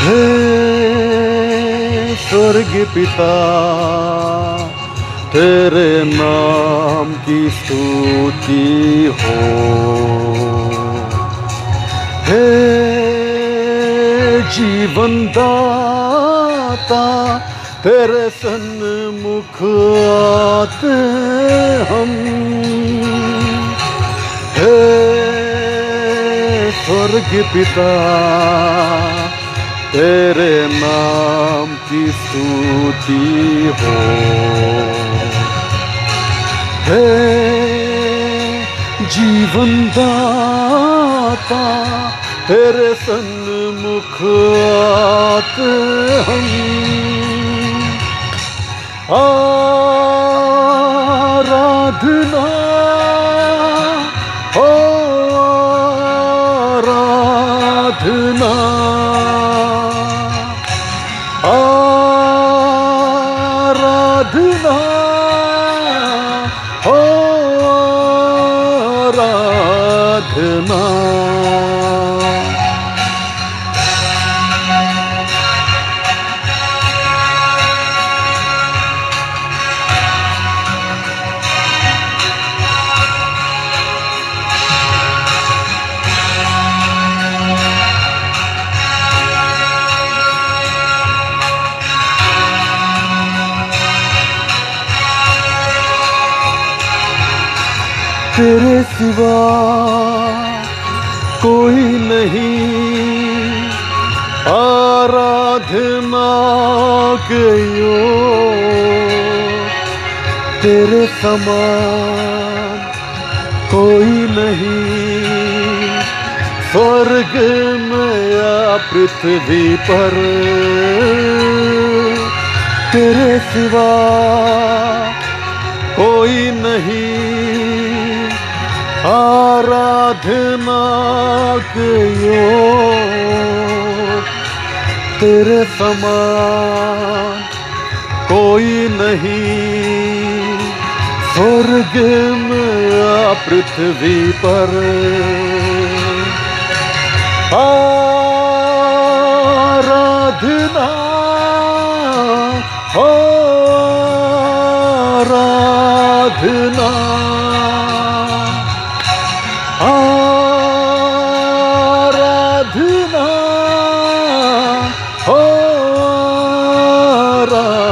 हे स्वर्ग पिता, तेरे नाम की स्तुति हो। हे जीवन दाता, तेरे सन्मुख आते हम। हे स्वर्ग पिता, तेरे नाम की स्तुति हो। हे जीवन दाता, तेरे सन्मुख आते हम। आराधना हो, आराधना, आराधना हो, आराधना। तेरे सिवा कोई नहीं, आराधना के योग्य तेरे समान कोई नहीं, स्वर्ग में या पृथ्वी पर। तेरे सिवा कोई नहीं, आराधना के योग्य तेरे समान कोई नहीं, स्वर्ग में या पृथ्वी पर। आराधना हो, आराधना, आराधना हो, आराधना।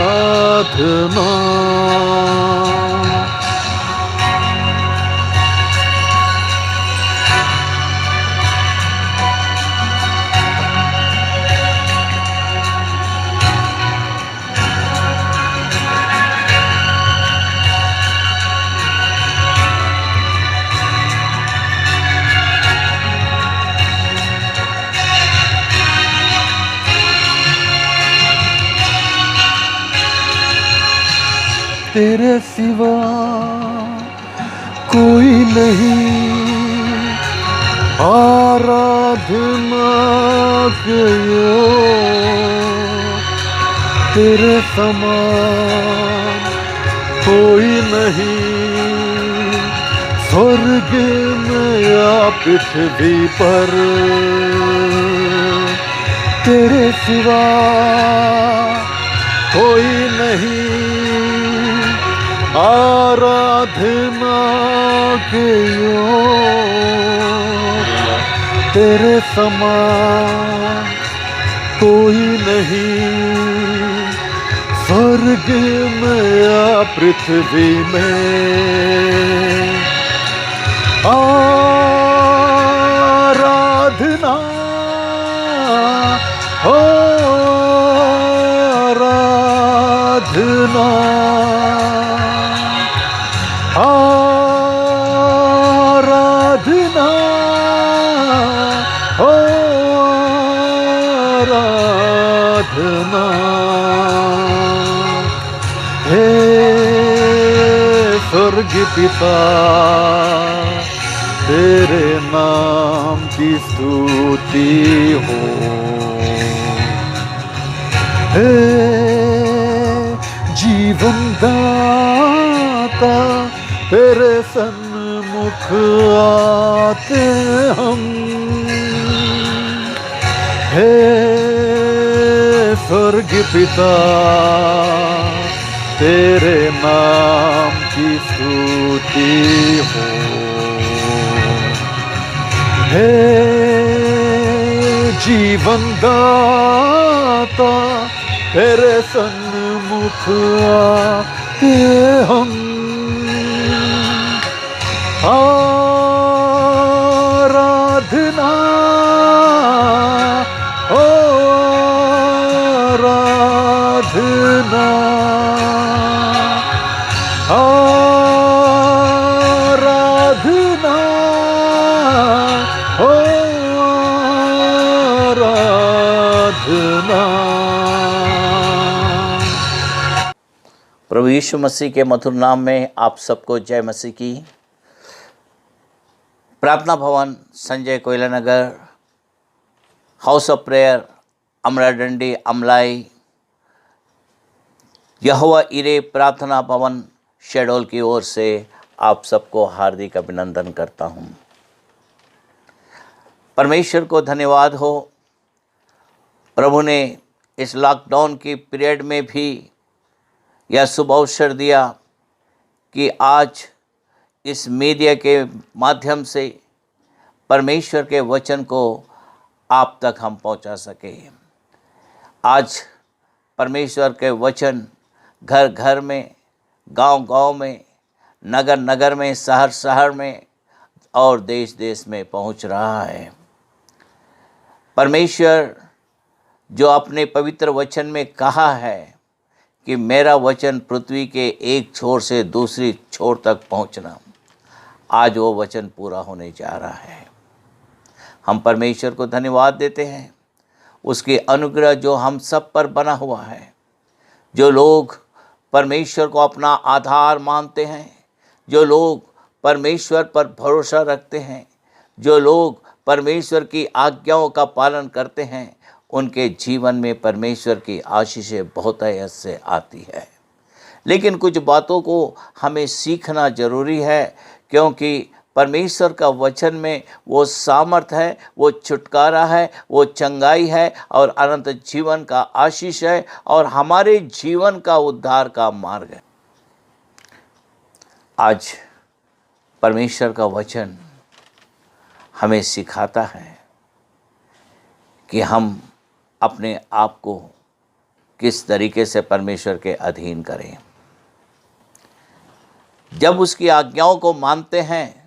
तेरे सिवा कोई नहीं, आराधना के योग्य तेरे समान कोई नहीं, स्वर्ग में या पृथ्वी पर। तेरे सिवा कोई नहीं, आराधना के योग्य तेरे समान कोई नहीं, स्वर्ग में या पृथ्वी में। आराधना हो, आराधना, आराधना हो, आराधना। हे स्वर्ग पिता, तेरे नाम की स्तुति हो। हे जीवन दाता, तेरे सन्मुख आते हम। हे स्वर्ग पिता तेरे नाम की स्तुति हो। हे जीवन दाता तेरे सन्मुख आते हम, आराधना ओ आराधना आराधना ओ आराधना। प्रभु यीशु मसीह के मधुर नाम में आप सबको जय मसीह की। प्रार्थना भवन, संजय कोयला नगर, हाउस ऑफ प्रेयर, अमराडंडी, अमलाई, यहोवा इरे प्रार्थना भवन शेडोल की ओर से आप सबको हार्दिक अभिनंदन करता हूं। परमेश्वर को धन्यवाद हो, प्रभु ने इस लॉकडाउन की पीरियड में भी यह शुभ अवसर दिया कि आज इस मीडिया के माध्यम से परमेश्वर के वचन को आप तक हम पहुंचा सके। आज परमेश्वर के वचन घर घर में, गांव गांव में, नगर नगर में, शहर शहर में और देश देश में पहुंच रहा है। परमेश्वर जो अपने पवित्र वचन में कहा है कि मेरा वचन पृथ्वी के एक छोर से दूसरी छोर तक पहुंचना, आज वो वचन पूरा होने जा रहा है। हम परमेश्वर को धन्यवाद देते हैं, उसके अनुग्रह जो हम सब पर बना हुआ है। जो लोग परमेश्वर को अपना आधार मानते हैं, जो लोग परमेश्वर पर भरोसा रखते हैं, जो लोग परमेश्वर की आज्ञाओं का पालन करते हैं, उनके जीवन में परमेश्वर की आशीषें बहुत हद से आती है। लेकिन कुछ बातों को हमें सीखना जरूरी है, क्योंकि परमेश्वर का वचन में वो सामर्थ है, वो छुटकारा है, वो चंगाई है और अनंत जीवन का आशीष है और हमारे जीवन का उद्धार का मार्ग है। आज परमेश्वर का वचन हमें सिखाता है कि हम अपने आप को किस तरीके से परमेश्वर के अधीन करें। जब उसकी आज्ञाओं को मानते हैं,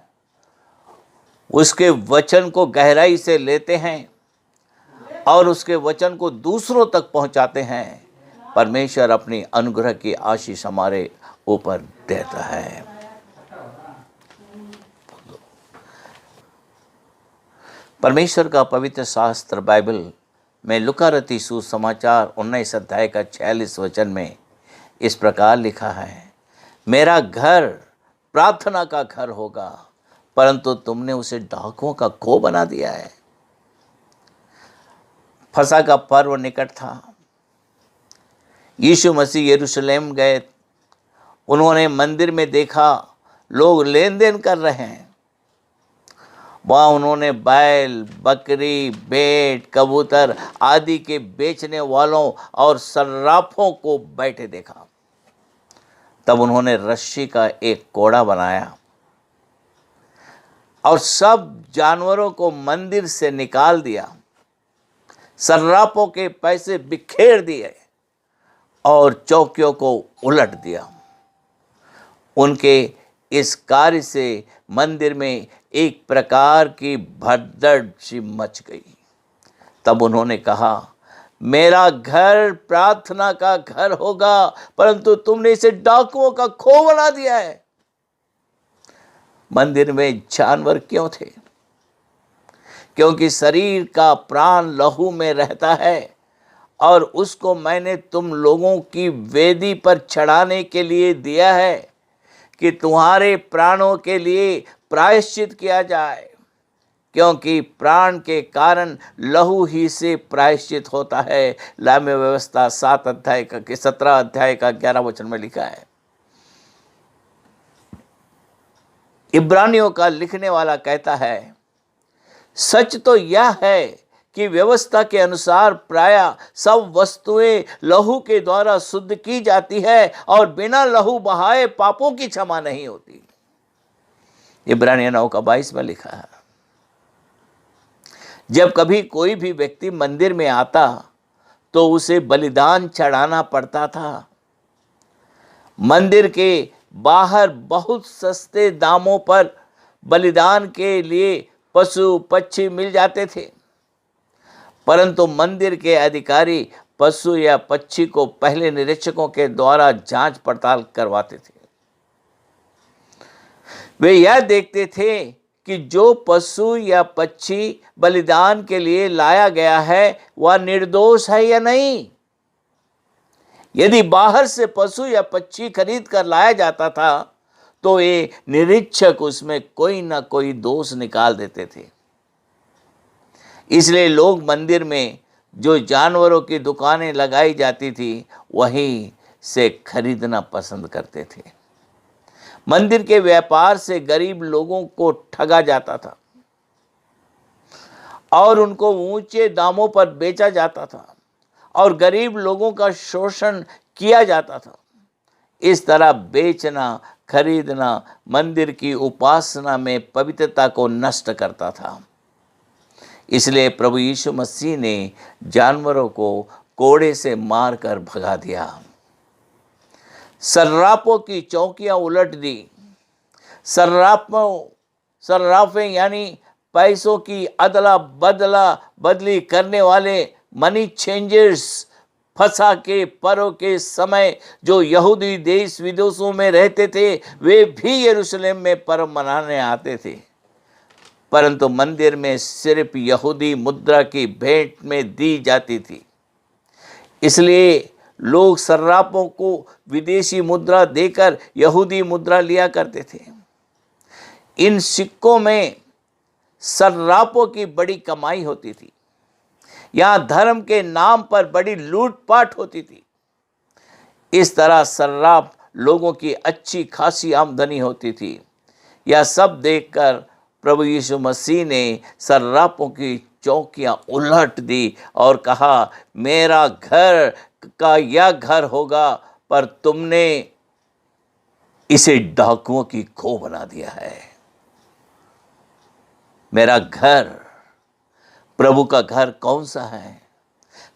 उसके वचन को गहराई से लेते हैं और उसके वचन को दूसरों तक पहुंचाते हैं, परमेश्वर अपनी अनुग्रह की आशीष हमारे ऊपर देता है। परमेश्वर का पवित्र शास्त्र बाइबल में लूका रचित सुसमाचार 19 अध्याय का 46 वचन में इस प्रकार लिखा है, मेरा घर प्रार्थना का घर होगा, परंतु तुमने उसे डाकुओं का खो बना दिया है। फसह का पर्व निकट था। यीशु मसीह यरूशलेम गए। उन्होंने मंदिर में देखा लोग लेन देन कर रहे हैं। वहाँ उन्होंने बैल, बकरी, भेड़, कबूतर आदि के बेचने वालों और सर्राफों को बैठे देखा। तब उन्होंने रस्सी का एक कोड़ा बनाया और सब जानवरों को मंदिर से निकाल दिया, सर्राफों के पैसे बिखेर दिए और चौकियों को उलट दिया। उनके इस कार्य से मंदिर में एक प्रकार की भगदड़ सी मच गई। तब उन्होंने कहा, मेरा घर प्रार्थना का घर होगा, परंतु तुमने इसे डाकुओं का खो बना दिया है। मंदिर में जानवर क्यों थे? क्योंकि शरीर का प्राण लहू में रहता है और उसको मैंने तुम लोगों की वेदी पर चढ़ाने के लिए दिया है कि तुम्हारे प्राणों के लिए प्रायश्चित किया जाए, क्योंकि प्राण के कारण लहू ही से प्रायश्चित होता है। लाम्य व्यवस्था 17 अध्याय का 11 वचन में लिखा है। इब्रानियों का लिखने वाला कहता है, सच तो यह है कि व्यवस्था के अनुसार प्राय सब वस्तुएं लहू के द्वारा शुद्ध की जाती है और बिना लहू बहाए पापों की क्षमा नहीं होती। इब्रानियों 9:22 में लिखा है। जब कभी कोई भी व्यक्ति मंदिर में आता तो उसे बलिदान चढ़ाना पड़ता था। मंदिर के बाहर बहुत सस्ते दामों पर बलिदान के लिए पशु पक्षी मिल जाते थे, परंतु मंदिर के अधिकारी पशु या पक्षी को पहले निरीक्षकों के द्वारा जांच पड़ताल करवाते थे। वे यह देखते थे कि जो पशु या पक्षी बलिदान के लिए लाया गया है वह निर्दोष है या नहीं। यदि बाहर से पशु या पक्षी खरीद कर लाया जाता था तो ये निरीक्षक उसमें कोई ना कोई दोष निकाल देते थे। इसलिए लोग मंदिर में जो जानवरों की दुकानें लगाई जाती थी वहीं से खरीदना पसंद करते थे। मंदिर के व्यापार से गरीब लोगों को ठगा जाता था और उनको ऊंचे दामों पर बेचा जाता था और गरीब लोगों का शोषण किया जाता था। इस तरह बेचना खरीदना मंदिर की उपासना में पवित्रता को नष्ट करता था। इसलिए प्रभु यीशु मसीह ने जानवरों को कोड़े से मारकर भगा दिया। सर्राफों की चौकियां उलट दी। सर्राफे यानी पैसों की अदला बदली करने वाले मनी चेंजर्स फसह के पर्व के समय जो यहूदी देश विदेशों में रहते थे वे भी यरूशलेम में पर्व मनाने आते थे, परंतु मंदिर में सिर्फ यहूदी मुद्रा की भेंट में दी जाती थी। इसलिए लोग सर्राफों को विदेशी मुद्रा देकर यहूदी मुद्रा लिया करते थे। इन सिक्कों में सर्राफों की बड़ी कमाई होती थी। यहाँ धर्म के नाम पर बड़ी लूटपाट होती थी। इस तरह सर्राफ लोगों की अच्छी खासी आमदनी होती थी। यह सब देखकर प्रभु यीशु मसीह ने सर्राफों की चौकियां उलट दी और कहा, मेरा घर का यह घर होगा, पर तुमने इसे डाकुओं की खो बना दिया है। मेरा घर, प्रभु का घर कौन सा है,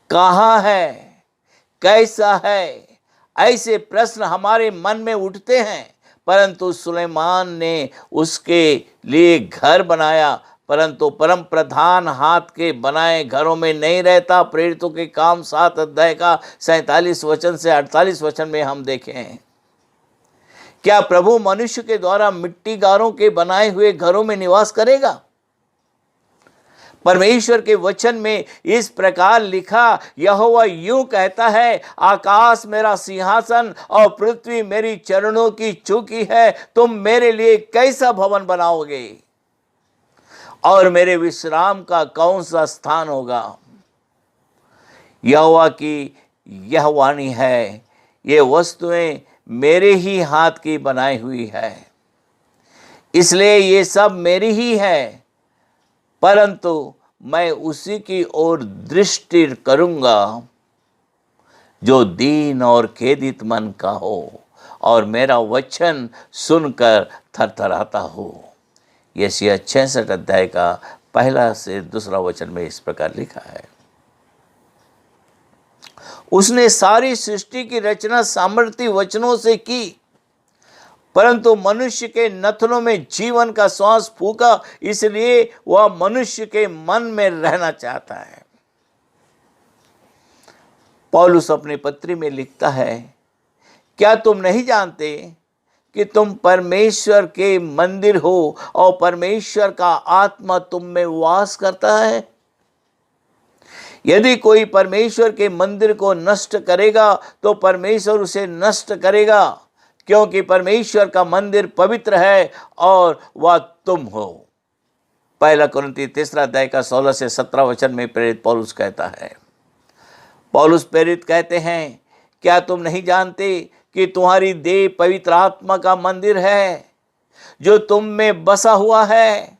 कहाँ है, कैसा है, ऐसे प्रश्न हमारे मन में उठते हैं। परंतु सुलेमान ने उसके लिए घर बनाया, परंतु परम प्रधान हाथ के बनाए घरों में नहीं रहता। प्रेरितों के काम 7 अध्याय का 47 वचन से 48 वचन में हम देखें हैं। क्या प्रभु मनुष्य के द्वारा मिट्टीगारों के बनाए हुए घरों में निवास करेगा? परमेश्वर के वचन में इस प्रकार लिखा, यहोवा यूं कहता है, आकाश मेरा सिंहासन और पृथ्वी मेरी चरणों की चौकी है। तुम मेरे लिए कैसा भवन बनाओगे और मेरे विश्राम का कौन सा स्थान होगा? यहोवा की यह वाणी है, ये वस्तुएं मेरे ही हाथ की बनाई हुई है, इसलिए ये सब मेरी ही है, परंतु मैं उसी की ओर दृष्टि करूंगा जो दीन और खेदित मन का हो और मेरा वचन सुनकर थरथराता हो। यशायाह 66 अध्याय का 1 से 2 वचन में इस प्रकार लिखा है। उसने सारी सृष्टि की रचना सामर्थी वचनों से की, परंतु मनुष्य के नथनों में जीवन का श्वास फूंका, इसलिए वह मनुष्य के मन में रहना चाहता है। पौलुस अपनी पत्री में लिखता है, क्या तुम नहीं जानते कि तुम परमेश्वर के मंदिर हो और परमेश्वर का आत्मा तुम में वास करता है? यदि कोई परमेश्वर के मंदिर को नष्ट करेगा तो परमेश्वर उसे नष्ट करेगा, क्योंकि परमेश्वर का मंदिर पवित्र है और वह तुम हो। 1 कुरिन्थी 3 अध्याय का 16 से 17 वचन में प्रेरित पौलुस कहता है। पौलुस प्रेरित कहते हैं, क्या तुम नहीं जानते कि तुम्हारी देह पवित्र आत्मा का मंदिर है जो तुम में बसा हुआ है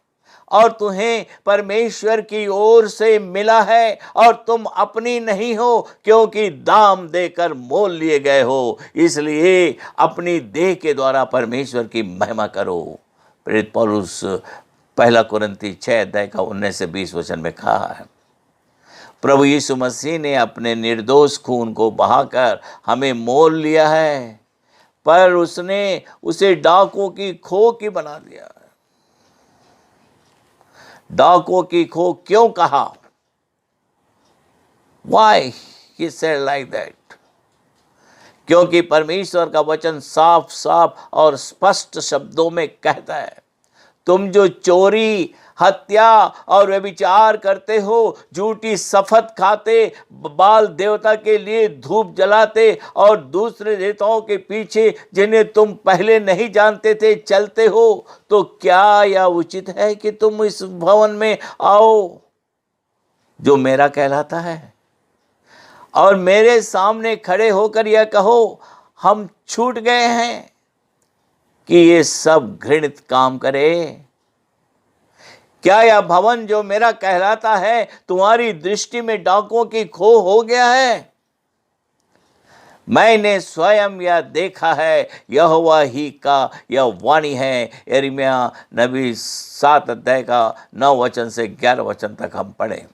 और तुम्हें परमेश्वर की ओर से मिला है और तुम अपनी नहीं हो, क्योंकि दाम देकर मोल लिए गए हो। इसलिए अपनी देह के द्वारा परमेश्वर की महिमा करो। प्रेरित पौलुस पहला कुरिन्ती 6 अध्याय का 19 से 20 वचन में कहा है। प्रभु यीशु मसीह ने अपने निर्दोष खून को बहाकर हमें मोल लिया है, पर उसने उसे डाकुओं की खो की बना दिया है। डाकुओं की खो क्यों कहा? Why he said like that? क्योंकि परमेश्वर का वचन साफ साफ और स्पष्ट शब्दों में कहता है, तुम जो चोरी, हत्या और व्यभिचार करते हो, झूठी शपथ खाते, बाल देवता के लिए धूप जलाते और दूसरे देवताओं के पीछे जिन्हें तुम पहले नहीं जानते थे चलते हो, तो क्या यह उचित है कि तुम इस भवन में आओ जो मेरा कहलाता है और मेरे सामने खड़े होकर यह कहो, हम छूट गए हैं कि ये सब घृणित काम करे? क्या यह भवन जो मेरा कहलाता है तुम्हारी दृष्टि में डाकुओं की खो हो गया है? मैंने स्वयं यह देखा है, यहोवा ही का यह वाणी है। यिर्मयाह नबी 7 अध्याय का 9 वचन से 11 वचन तक हम पढ़े।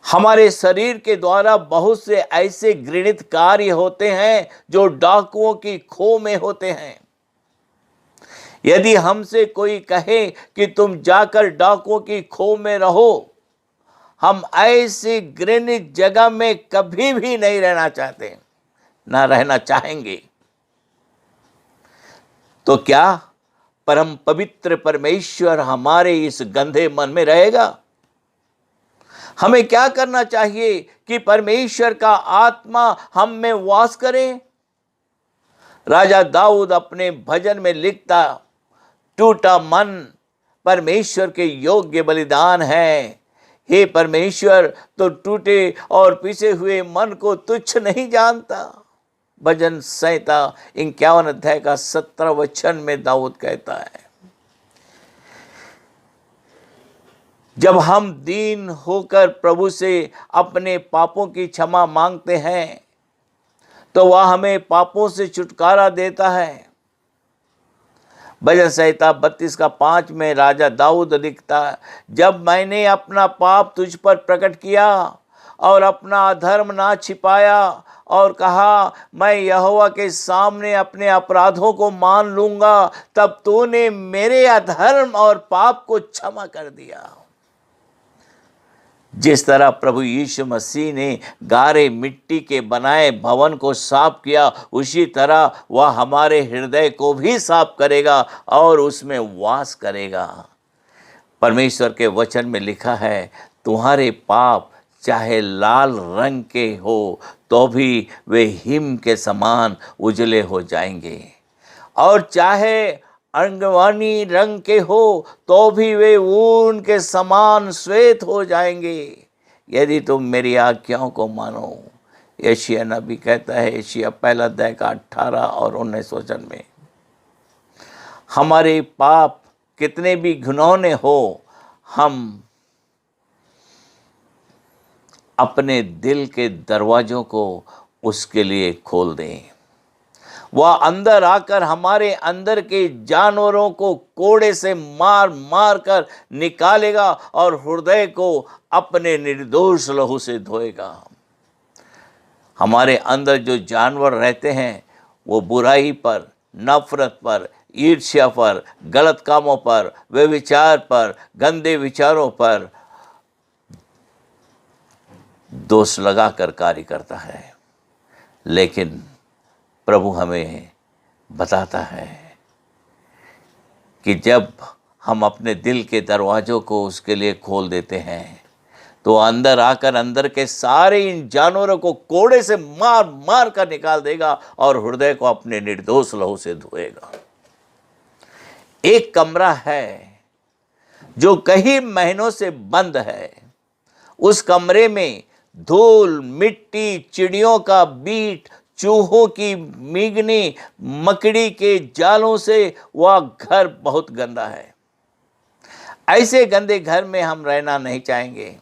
हमारे शरीर के द्वारा बहुत से ऐसे घृणित कार्य होते हैं जो डाकुओं की खो में होते हैं। यदि हमसे कोई कहे कि तुम जाकर डाकुओं की खो में रहो, हम ऐसी घृणित जगह में कभी भी नहीं रहना चाहते, ना रहना चाहेंगे। तो क्या परम पवित्र परमेश्वर हमारे इस गंदे मन में रहेगा? हमें क्या करना चाहिए कि परमेश्वर का आत्मा हम में वास करे? राजा दाऊद अपने भजन में लिखता, टूटा मन परमेश्वर के योग्य बलिदान है। हे परमेश्वर, तो टूटे और पिसे हुए मन को तुच्छ नहीं जानता। भजन संहिता 51 अध्याय का 17 वचन में दाऊद कहता है। जब हम दीन होकर प्रभु से अपने पापों की क्षमा मांगते हैं तो वह हमें पापों से छुटकारा देता है। भजन संहिता 32 का 5 में राजा दाऊद लिखता, जब मैंने अपना पाप तुझ पर प्रकट किया और अपना अधर्म ना छिपाया और कहा, मैं यहोवा के सामने अपने अपराधों को मान लूंगा, तब तूने मेरे अधर्म और पाप को क्षमा कर दिया। जिस तरह प्रभु यीशु मसीह ने गारे मिट्टी के बनाए भवन को साफ किया, उसी तरह वह हमारे हृदय को भी साफ करेगा और उसमें वास करेगा। परमेश्वर के वचन में लिखा है, तुम्हारे पाप चाहे लाल रंग के हो तो भी वे हिम के समान उजले हो जाएंगे, और चाहे अंगवानी रंग के हो तो भी वे ऊन के समान श्वेत हो जाएंगे, यदि तुम मेरी आज्ञाओं को मानो। यशायाह नबी कहता है, यशायाह 1 अध्याय का 18 और 19 वचन में, हमारे पाप कितने भी घिनौने हो, हम अपने दिल के दरवाजों को उसके लिए खोल दें। वह अंदर आकर हमारे अंदर के जानवरों को कोड़े से मार मार कर निकालेगा और हृदय को अपने निर्दोष लहू से धोएगा। हमारे अंदर जो जानवर रहते हैं वो बुराई पर, नफरत पर, ईर्ष्या पर, गलत कामों पर, व्यभिचार पर, गंदे विचारों पर दोष लगाकर कार्य करता है। लेकिन प्रभु हमें बताता है कि जब हम अपने दिल के दरवाज़ों को उसके लिए खोल देते हैं तो अंदर आकर अंदर के सारे इन जानवरों को कोड़े से मार मार कर निकाल देगा और हृदय को अपने निर्दोष लहू से धोएगा। एक कमरा है जो कई महीनों से बंद है। उस कमरे में धूल, मिट्टी, चिड़ियों का बीट, चूहों की मीगनी, मकड़ी के जालों से वह घर बहुत गंदा है। ऐसे गंदे घर में हम रहना नहीं चाहेंगे।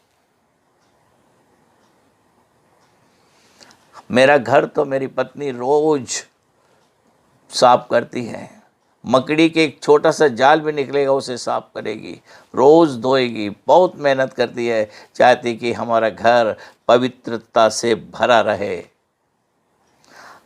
मेरा घर तो मेरी पत्नी रोज साफ करती है। मकड़ी के एक छोटा सा जाल भी निकलेगा उसे साफ करेगी, रोज धोएगी, बहुत मेहनत करती है, चाहती कि हमारा घर पवित्रता से भरा रहे।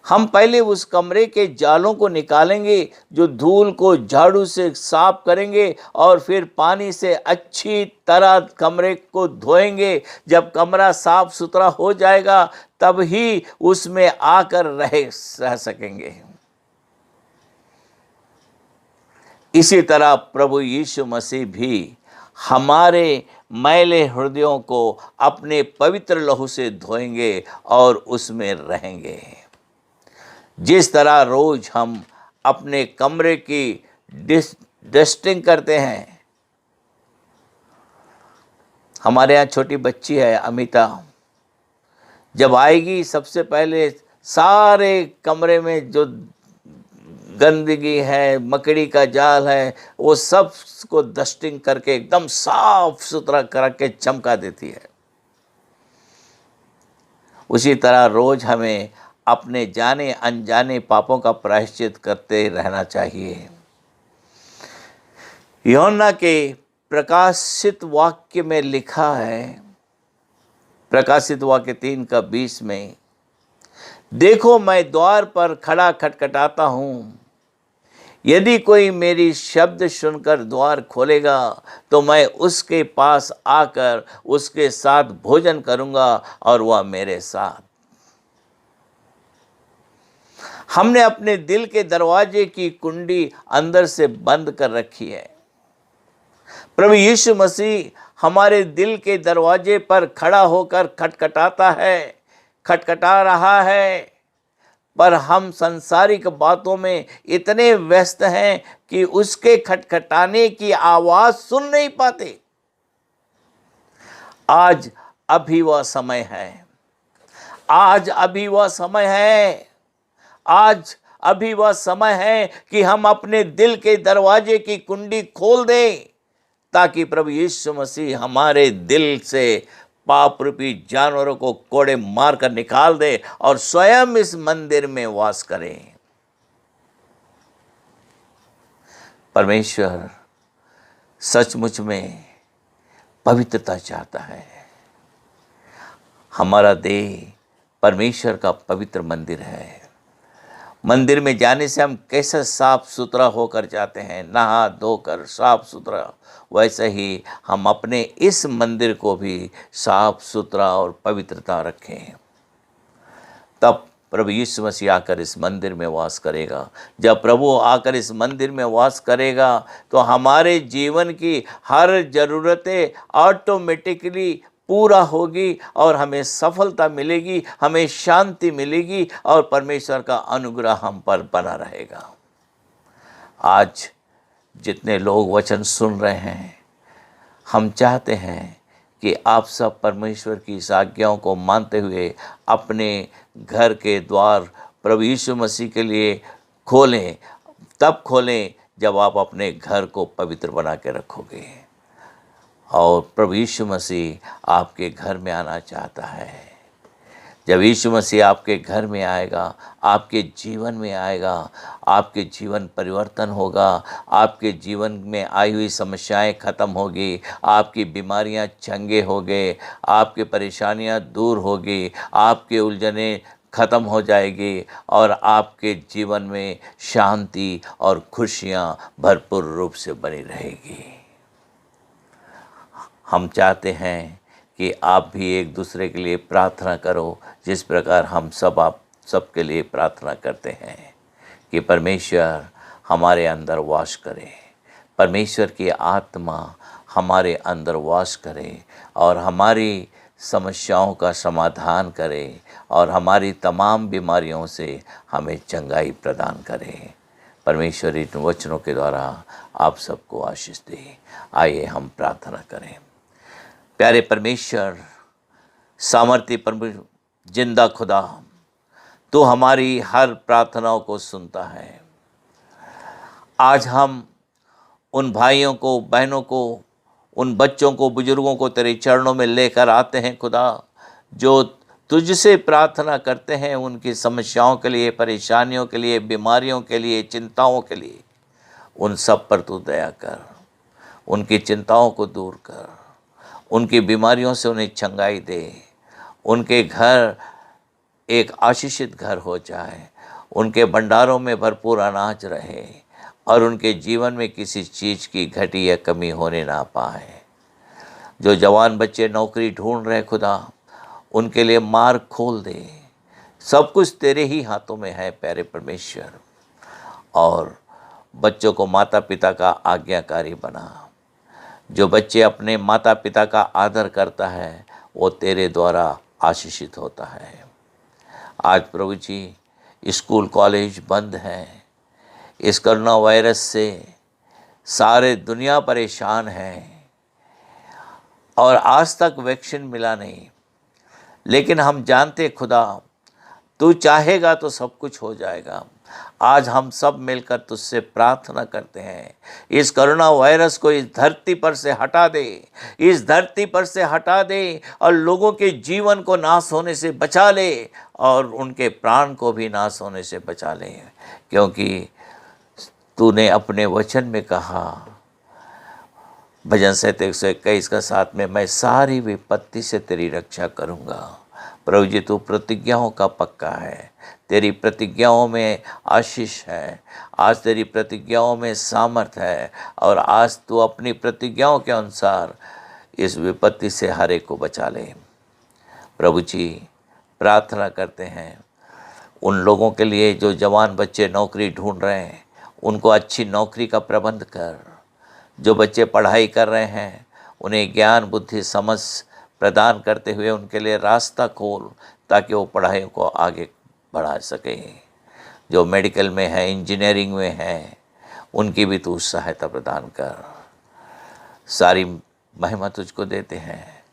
हम पहले उस कमरे के जालों को निकालेंगे, जो धूल को झाड़ू से साफ करेंगे और फिर पानी से अच्छी तरह कमरे को धोएंगे। जब कमरा साफ सुथरा हो जाएगा तब ही उसमें आकर रह सकेंगे। इसी तरह प्रभु यीशु मसीह भी हमारे मैले हृदयों को अपने पवित्र लहू से धोएंगे और उसमें रहेंगे। जिस तरह रोज हम अपने कमरे की डस्टिंग करते हैं। हमारे यहाँ छोटी बच्ची है अमिता, जब आएगी सबसे पहले सारे कमरे में जो गंदगी है, मकड़ी का जाल है, वो सब को डस्टिंग करके एकदम साफ सुथरा करके चमका देती है। उसी तरह रोज हमें अपने जाने अनजाने पापों का प्रायश्चित करते रहना चाहिए। यूहन्ना के प्रकाशित वाक्य में लिखा है, प्रकाशित वाक्य 3:20 में, देखो मैं द्वार पर खड़ा खटखटाता हूँ, यदि कोई मेरी शब्द सुनकर द्वार खोलेगा तो मैं उसके पास आकर उसके साथ भोजन करूँगा और वह मेरे साथ। हमने अपने दिल के दरवाजे की कुंडी अंदर से बंद कर रखी है। प्रभु यीशु मसीह हमारे दिल के दरवाजे पर खड़ा होकर खटखटाता है, खटखटा रहा है, पर हम सांसारिक बातों में इतने व्यस्त हैं कि उसके खटखटाने की आवाज सुन नहीं पाते। आज अभी वह समय है, आज अभी वह समय है, आज अभी वह समय है कि हम अपने दिल के दरवाजे की कुंडी खोल दें, ताकि प्रभु यीशु मसीह हमारे दिल से पाप रूपी जानवरों को कोड़े मार कर निकाल दे और स्वयं इस मंदिर में वास करें। परमेश्वर सचमुच में पवित्रता चाहता है। हमारा देह परमेश्वर का पवित्र मंदिर है। मंदिर में जाने से हम कैसे साफ सुथरा होकर जाते हैं, नहा धोकर साफ सुथरा, वैसे ही हम अपने इस मंदिर को भी साफ सुथरा और पवित्रता रखें। तब प्रभु यीशु मसीह आकर इस मंदिर में वास करेगा। जब प्रभु आकर इस मंदिर में वास करेगा तो हमारे जीवन की हर ज़रूरतें ऑटोमेटिकली पूरा होगी और हमें सफलता मिलेगी, हमें शांति मिलेगी और परमेश्वर का अनुग्रह हम पर बना रहेगा। आज जितने लोग वचन सुन रहे हैं, हम चाहते हैं कि आप सब परमेश्वर की इस आज्ञाओं को मानते हुए अपने घर के द्वार प्रभु यीशु मसीह के लिए खोलें। तब खोलें जब आप अपने घर को पवित्र बना के रखोगे। और प्रभु यीशु मसीह आपके घर में आना चाहता है। जब यीशु मसीह आपके घर में आएगा, आपके जीवन में आएगा, आपके जीवन परिवर्तन होगा, आपके जीवन में आई हुई समस्याएं खत्म होगी, आपकी बीमारियां चंगे होंगे, आपकी परेशानियां दूर होगी, आपके उलझने खत्म हो जाएगी और आपके जीवन में शांति और खुशियां भरपूर रूप से बनी रहेगी। हम चाहते हैं कि आप भी एक दूसरे के लिए प्रार्थना करो, जिस प्रकार हम सब आप सबके लिए प्रार्थना करते हैं कि परमेश्वर हमारे अंदर वास करे, परमेश्वर की आत्मा हमारे अंदर वास करे और हमारी समस्याओं का समाधान करे और हमारी तमाम बीमारियों से हमें चंगाई प्रदान करे। परमेश्वर इन वचनों के द्वारा आप सबको आशीष दे। आइए हम प्रार्थना करें। प्यारे परमेश्वर, सामर्थ्य परमेश्वर, जिंदा खुदा, तो हमारी हर प्रार्थनाओं को सुनता है। आज हम उन भाइयों को, बहनों को उन बच्चों को, बुजुर्गों को तेरे चरणों में लेकर आते हैं खुदा, जो तुझसे प्रार्थना करते हैं उनकी समस्याओं के लिए, परेशानियों के लिए, बीमारियों के लिए, चिंताओं के लिए। उन सब पर तू दया कर, उनकी चिंताओं को दूर कर, उनकी बीमारियों से उन्हें चंगाई दे, उनके घर एक आशीषित घर हो जाए, उनके भंडारों में भरपूर अनाज रहे और उनके जीवन में किसी चीज़ की घटी या कमी होने ना पाए। जो जवान बच्चे नौकरी ढूंढ रहे खुदा, उनके लिए मार्ग खोल दे। सब कुछ तेरे ही हाथों में है प्यारे परमेश्वर। और बच्चों को माता पिता का आज्ञाकारी बना। जो बच्चे अपने माता पिता का आदर करता है वो तेरे द्वारा आशीषित होता है। आज प्रभु जी स्कूल कॉलेज बंद हैं, इस कोरोना वायरस से सारे दुनिया परेशान है और आज तक वैक्सीन मिला नहीं, लेकिन हम जानते खुदा तू चाहेगा तो सब कुछ हो जाएगा। आज हम सब मिलकर तुझसे प्रार्थना करते हैं, इस कोरोना वायरस को इस धरती पर से हटा दे, इस धरती पर से हटा दे और लोगों के जीवन को नाश होने से बचा ले और उनके प्राण को भी नाश होने से बचा ले। क्योंकि तूने अपने वचन में कहा, भजन 121 का 7 में, मैं सारी विपत्ति से तेरी रक्षा करूँगा। प्रभु जी तू प्रतिज्ञाओं का पक्का है, तेरी प्रतिज्ञाओं में आशीष है, आज तेरी प्रतिज्ञाओं में सामर्थ है और आज तू अपनी प्रतिज्ञाओं के अनुसार इस विपत्ति से हर एक को बचा ले। प्रभु जी प्रार्थना करते हैं उन लोगों के लिए जो जवान बच्चे नौकरी ढूंढ रहे हैं, उनको अच्छी नौकरी का प्रबंध कर। जो बच्चे पढ़ाई कर रहे हैं उन्हें ज्ञान बुद्धि समझ प्रदान करते हुए उनके लिए रास्ता खोल, ताकि वो पढ़ाई को आगे बढ़ा सके। जो मेडिकल में है, इंजीनियरिंग में है, उनकी भी तू सहायता प्रदान कर। सारी महिमा तुझको देते हैं।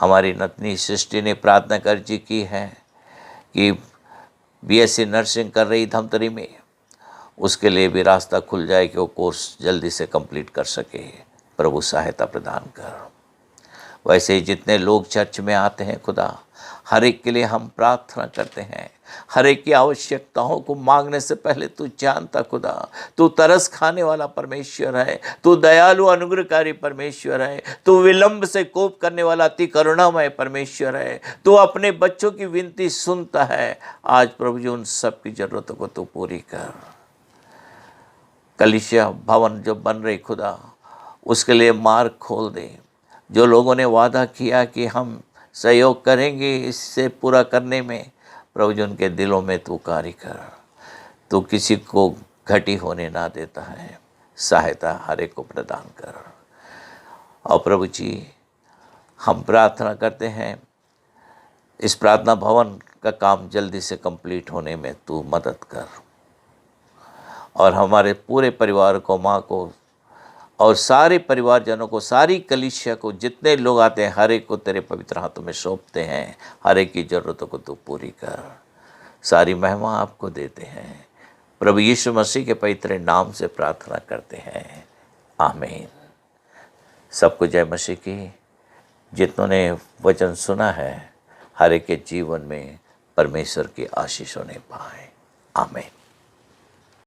हमारी नतनी सृष्टि ने प्रार्थना कर जी की है कि बीएससी नर्सिंग कर रही धमतरी में, उसके लिए भी रास्ता खुल जाए कि वो कोर्स जल्दी से कंप्लीट कर सके। प्रभु सहायता प्रदान कर। वैसे ही जितने लोग चर्च में आते हैं खुदा, हर एक के लिए हम प्रार्थना करते हैं। हर एक की आवश्यकताओं को मांगने से पहले तू जानता खुदा, तू तरस खाने वाला परमेश्वर है, तू दयालु अनुग्रहकारी परमेश्वर है, तू विलंब से कोप करने वाला अति करुणामय परमेश्वर है, तू अपने बच्चों की विनती सुनता है। आज प्रभु जी उन सब की ज़रूरतों को तू पूरी कर। कलीसिया भवन जो बन रही खुदा, उसके लिए मार्ग खोल दे। जो लोगों ने वादा किया कि हम सहयोग करेंगे इससे पूरा करने में, प्रभु जी उनके दिलों में तू कार्य कर। तू किसी को घटी होने ना देता है, सहायता हर एक को प्रदान कर। और प्रभु जी हम प्रार्थना करते हैं इस प्रार्थना भवन का काम जल्दी से कंप्लीट होने में तू मदद कर और हमारे पूरे परिवार को, माँ को और सारे परिवारजनों को, सारी कलीसिया को, जितने लोग आते हैं हर एक को तेरे पवित्र हाथों में सौंपते हैं। हर एक की ज़रूरतों को तू पूरी कर। सारी महिमा आपको देते हैं। प्रभु यीशु मसीह के पवित्र नाम से प्रार्थना करते हैं, आमीन। सबको जय मसीह की। जितनों ने वचन सुना है, हर एक के जीवन में परमेश्वर की आशीष होने पाए, आमीन।